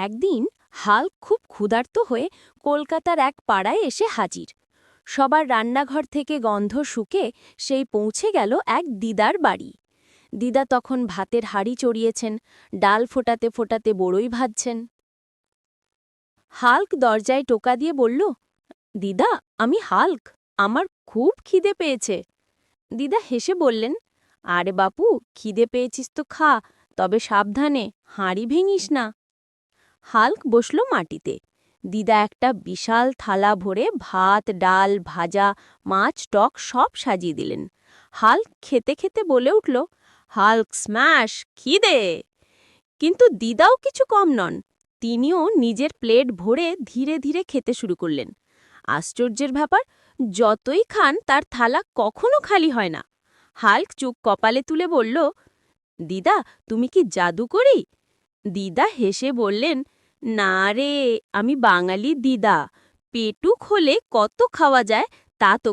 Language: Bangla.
একদিন হাল্ক খুব ক্ষুধার্ত হয়ে কলকাতার এক পাড়ায় এসে হাজির। সবার রান্নাঘর থেকে গন্ধ শুকে সেই পৌঁছে গেল এক দিদার বাড়ি। দিদা তখন ভাতের হাঁড়ি চড়িয়েছেন, ডাল ফোটাতে ফোটাতে বড়ই ভাজছেন। হাল্ক দরজায় টোকা দিয়ে বলল, দিদা, আমি হাল্ক, আমার খুব খিদে পেয়েছে। দিদা হেসে বললেন, আরে বাপু, খিদে পেয়েছিস তো খা, তবে সাবধানে, হাঁড়ি ভেঙিস না। হাল্ক বসল মাটিতে। দিদা একটা বিশাল থালা ভরে ভাত, ডাল, ভাজা, মাছ, টক সব সাজিয়ে দিলেন। হাল্ক খেতে খেতে বলে উঠল, হাল্ক স্ম্যাশ, খিদে! কিন্তু দিদাও কিছু কম নন। তিনিও নিজের প্লেট ভরে ধীরে ধীরে খেতে শুরু করলেন। আশ্চর্যের ব্যাপার, যতই খান তার থালা কখনো খালি হয় না। হাল্ক চোখ কপালে তুলে বলল, দিদা, তুমি কি জাদু করি? দিদা হেসে বললেন, না রে, আমি বাঙালি দিদা, পেটুক হলে কত খাওয়া যায় তা তো